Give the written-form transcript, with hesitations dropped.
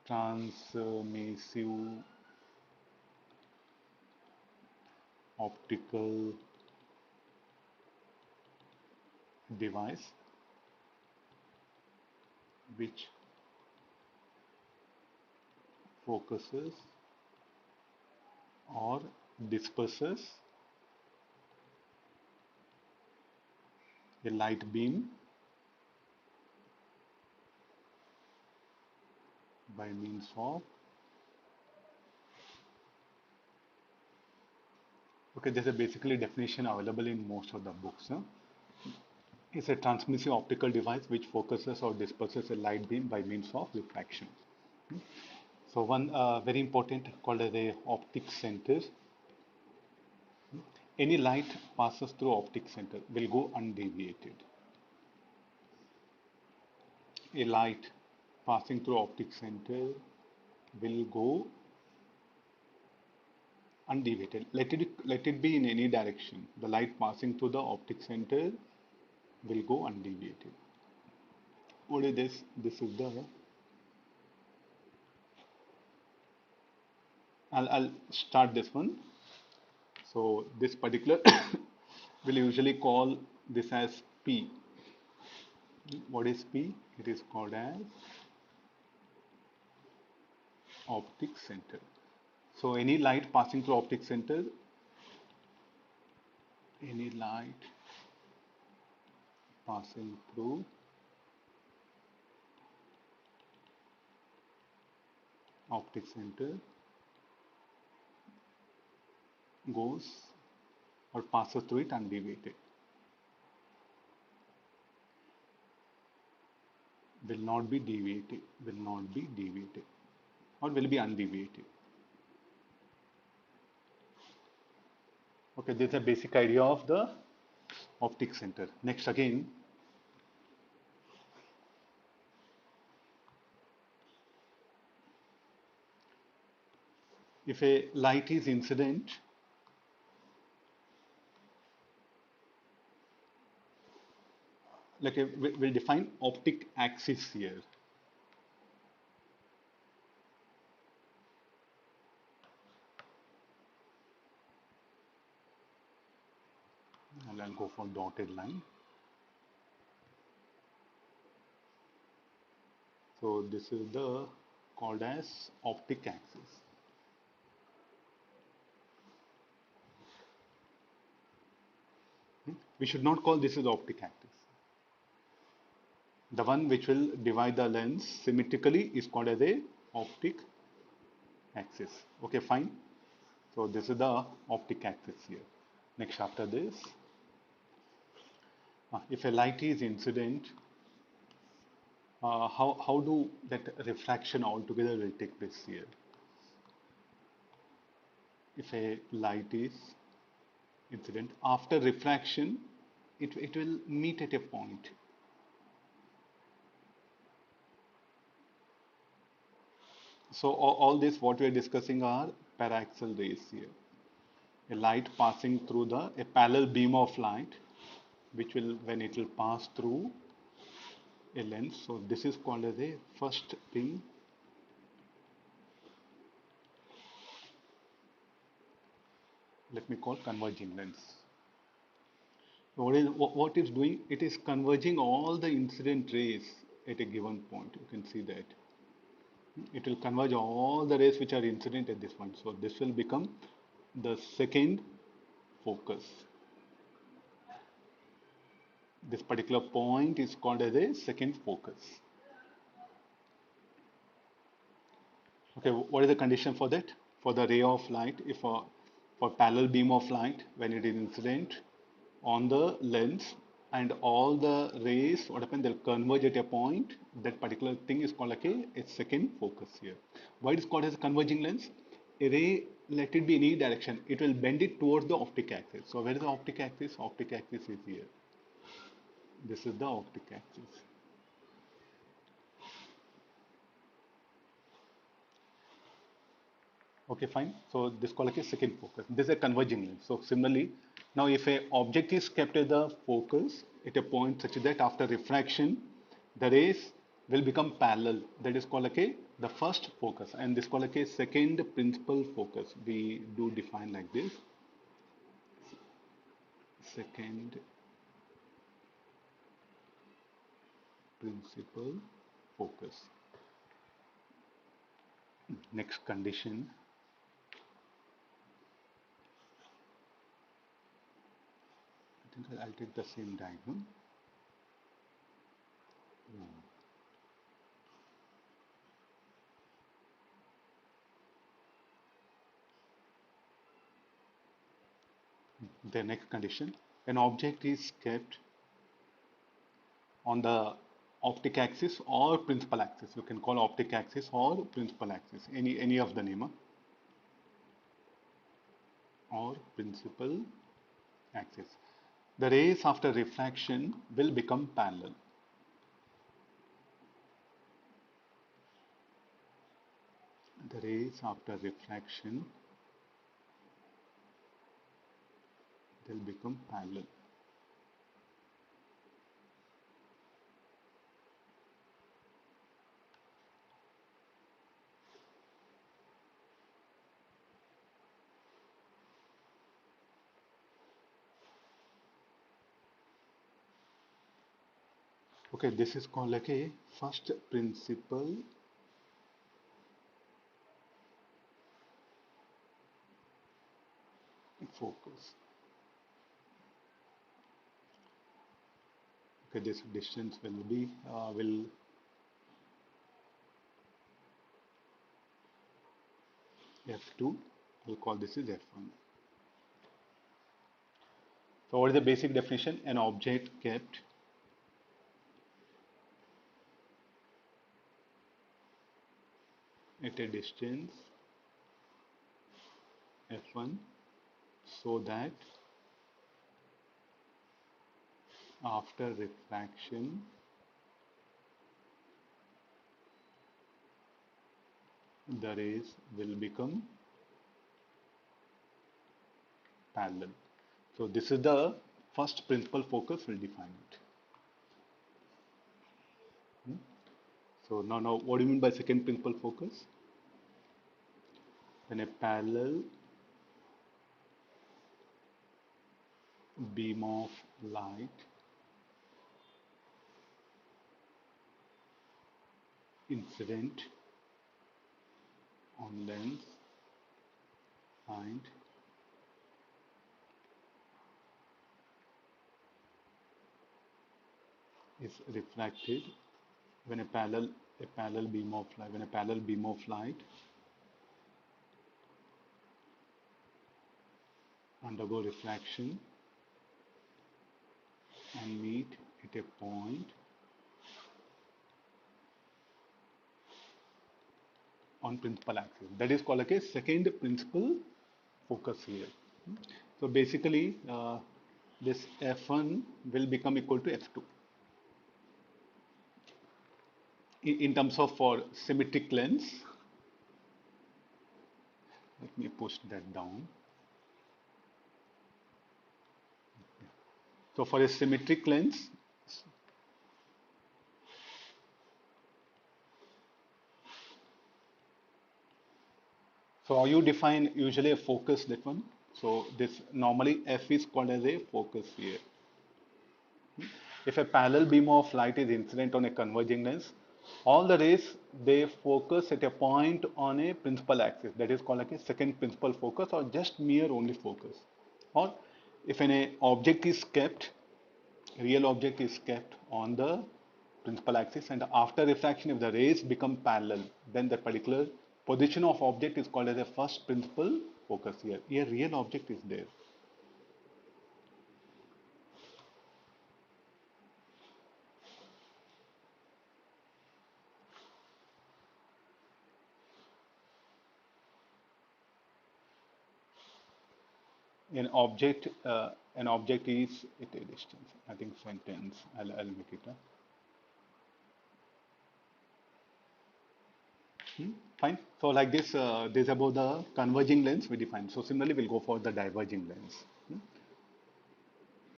transmissive optical device which focuses or disperses a light beam by means of, okay, there's a basically definition available in most of the books. It's a transmissive optical device which focuses or disperses a light beam by means of refraction. So one very important called as a optic center. Any light passes through optic center will go undeviated. A light passing through optic center will go undeviated. Let it be in any direction. The light passing through the optic center will go undeviated. What is this? This is the. I'll start this one. So this particular we'll usually call this as P. What is P? It is called as optic center. So any light passing through optic center, any light passing through optic center goes or passes through it undeviated. Will not be deviated, or will be undeviated. Okay, this is a basic idea of the optic center. Next again, if a light is incident, like we'll define optic axis here. And I'll go for dotted line. So this is the called as optic axis. We should not call this as optic axis. The one which will divide the lens symmetrically is called as a optic axis. Okay, fine. So this is the optic axis here. Next after this, if a light is incident, how do that refraction altogether will take place here? If a light is incident, after refraction, it will meet at a point. So all this what we are discussing are paraxial rays here. A light passing through a parallel beam of light, which will, when it will pass through a lens. So this is called as a first thing. Let me call converging lens. So what it's doing? It is converging all the incident rays at a given point. You can see that. It will converge all the rays which are incident at this point. So this will become the second focus. This particular point is called as a second focus. Okay, what is the condition for that? For the ray of light, if for parallel beam of light, when it is incident on the lens, and all the rays, what happens, they'll converge at a point. That particular thing is called like a second focus here. Why it is called as a converging lens? A ray, let it be in any direction, it will bend it towards the optic axis. So where is the optic axis? Optic axis is here. This is the optic axis. Okay, fine. So this is called like a second focus. This is a converging lens. So similarly, now if a object is kept at the focus at a point such that after refraction, the rays will become parallel. That is called like a the first focus, and this called like a second principal focus. We do define like this: second principal focus. Next condition. I think I'll take the same diagram. The next condition: an object is kept on the optic axis or principal axis. You can call optic axis or principal axis, any of the name, or principal axis. The rays after refraction will become parallel. The rays after refraction will become parallel. Okay, this is called like a first principle focus. Okay, this distance will be will F2. We'll call this is F1. So what is the basic definition? An object kept at a distance F1 so that after refraction the rays will become parallel. So this is the first principal focus. We'll define it. So now what do you mean by second principal focus? When a parallel beam of light incident on lens and is refracted when a parallel beam of light when a parallel beam of light undergo refraction and meet at a point on principal axis. That is called like a second principal focus here. So basically, this F1 will become equal to F2 in terms of for symmetric lens. Let me push that down. So for a symmetric lens, so how you define usually a focus, that one. So this normally F is called as a focus here. If a parallel beam of light is incident on a converging lens, all the rays they focus at a point on a principal axis. That is called like a second principal focus or just mere only focus. Or if an object is kept, real object is kept on the principal axis, and after refraction if the rays become parallel, then the particular position of object is called as a first principal focus here. Here real object is there. An object is at a distance. I think sentence. I'll make it. Fine. So like this, this about the converging lens we define. So similarly, we'll go for the diverging lens.